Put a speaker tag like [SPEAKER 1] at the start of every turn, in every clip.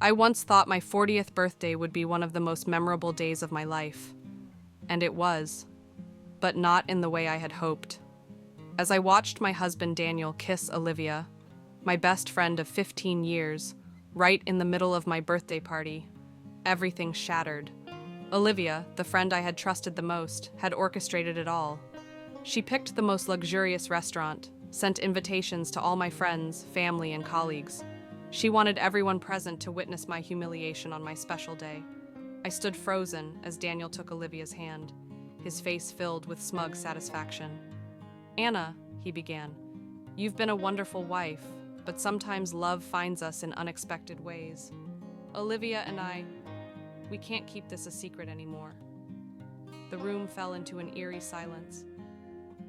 [SPEAKER 1] I once thought my 40th birthday would be one of the most memorable days of my life. And it was, but not in the way I had hoped. As I watched my husband Daniel kiss Olivia, my best friend of 15 years, right in the middle of my birthday party, everything shattered. Olivia, the friend I had trusted the most, had orchestrated it all. She picked the most luxurious restaurant, sent invitations to all my friends, family, and colleagues. She wanted everyone present to witness my humiliation on my special day. I stood frozen as Daniel took Olivia's hand, his face filled with smug satisfaction. "Anna," he began, "you've been a wonderful wife, but sometimes love finds us in unexpected ways. Olivia and we can't keep this a secret anymore." The room fell into an eerie silence.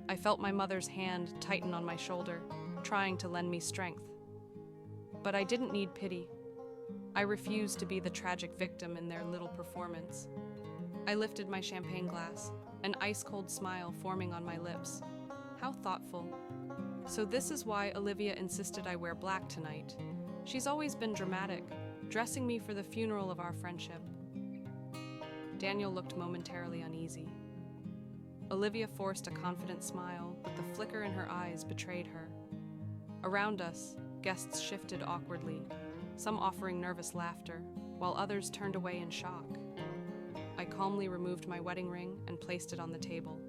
[SPEAKER 1] I felt my mother's hand tighten on my shoulder, trying to lend me strength. But I didn't need pity. I refused to be the tragic victim in their little performance. I lifted my champagne glass, an ice-cold smile forming on my lips. How thoughtful. So this is why Olivia insisted I wear black tonight. She's always been dramatic, dressing me for the funeral of our friendship. Daniel looked momentarily uneasy. Olivia forced a confident smile, but the flicker in her eyes betrayed her. Around us, guests shifted awkwardly, some offering nervous laughter, while others turned away in shock. I calmly removed my wedding ring and placed it on the table.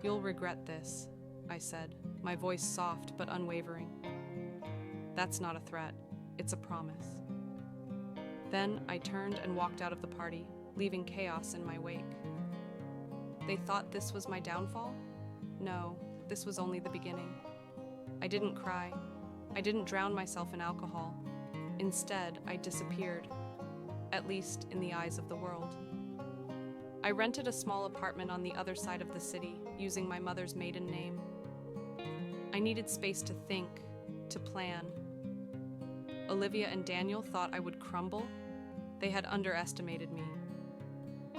[SPEAKER 1] "You'll regret this," I said, my voice soft but unwavering. "That's not a threat, it's a promise." Then I turned and walked out of the party, leaving chaos in my wake. They thought this was my downfall? No, this was only the beginning. I didn't cry. I didn't drown myself in alcohol. Instead, I disappeared, at least in the eyes of the world. I rented a small apartment on the other side of the city, using my mother's maiden name. I needed space to think, to plan. Olivia and Daniel thought I would crumble. They had underestimated me.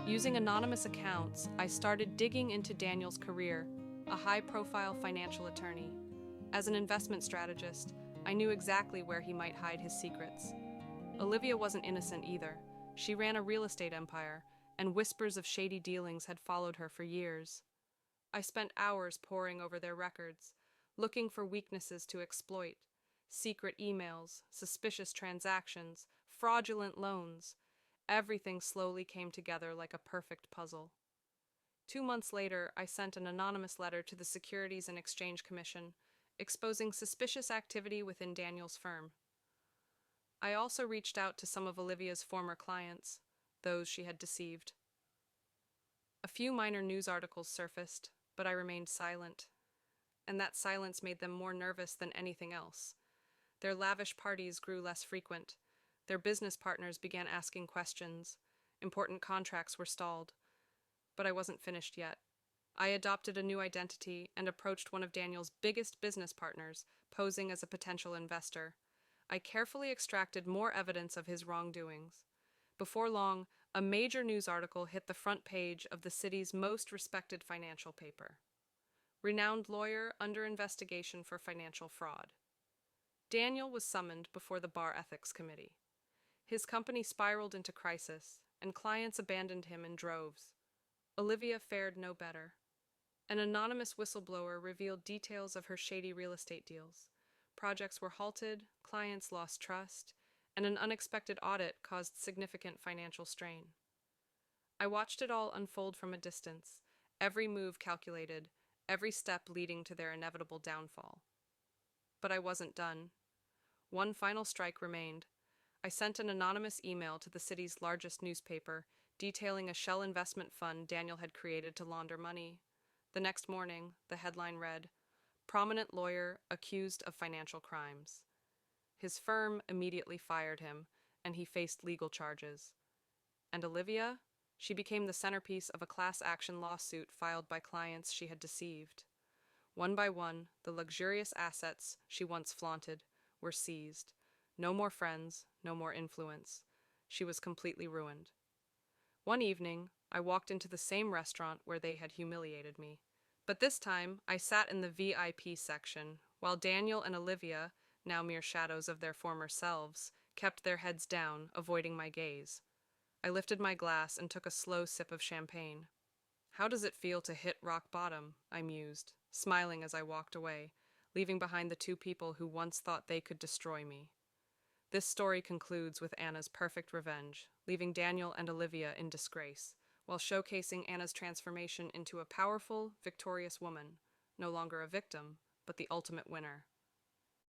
[SPEAKER 1] Using anonymous accounts, I started digging into Daniel's career, a high-profile financial attorney. As an investment strategist, I knew exactly where he might hide his secrets. Olivia wasn't innocent either. She ran a real estate empire, and whispers of shady dealings had followed her for years. I spent hours poring over their records, looking for weaknesses to exploit. Secret emails, suspicious transactions, fraudulent loans. Everything slowly came together like a perfect puzzle. 2 months later, I sent an anonymous letter to the Securities and Exchange Commission, exposing suspicious activity within Daniel's firm. I also reached out to some of Olivia's former clients, those she had deceived. A few minor news articles surfaced, but I remained silent, and that silence made them more nervous than anything else. Their lavish parties grew less frequent. Their business partners began asking questions. Important contracts were stalled. But I wasn't finished yet. I adopted a new identity and approached one of Daniel's biggest business partners, posing as a potential investor. I carefully extracted more evidence of his wrongdoings. Before long, a major news article hit the front page of the city's most respected financial paper. Renowned lawyer under investigation for financial fraud. Daniel was summoned before the Bar Ethics Committee. His company spiraled into crisis, and clients abandoned him in droves. Olivia fared no better. An anonymous whistleblower revealed details of her shady real estate deals. Projects were halted, clients lost trust, and an unexpected audit caused significant financial strain. I watched it all unfold from a distance, every move calculated, every step leading to their inevitable downfall. But I wasn't done. One final strike remained. I sent an anonymous email to the city's largest newspaper, detailing a shell investment fund Daniel had created to launder money. The next morning, the headline read, "Prominent lawyer accused of financial crimes." His firm immediately fired him, and he faced legal charges. And Olivia? She became the centerpiece of a class action lawsuit filed by clients she had deceived. One by one, the luxurious assets she once flaunted were seized. No more friends, no more influence. She was completely ruined. One evening, I walked into the same restaurant where they had humiliated me. But this time, I sat in the VIP section, while Daniel and Olivia, now mere shadows of their former selves, kept their heads down, avoiding my gaze. I lifted my glass and took a slow sip of champagne. How does it feel to hit rock bottom? I mused, smiling as I walked away, leaving behind the two people who once thought they could destroy me. This story concludes with Anna's perfect revenge, leaving Daniel and Olivia in disgrace, while showcasing Anna's transformation into a powerful, victorious woman, no longer a victim, but the ultimate winner.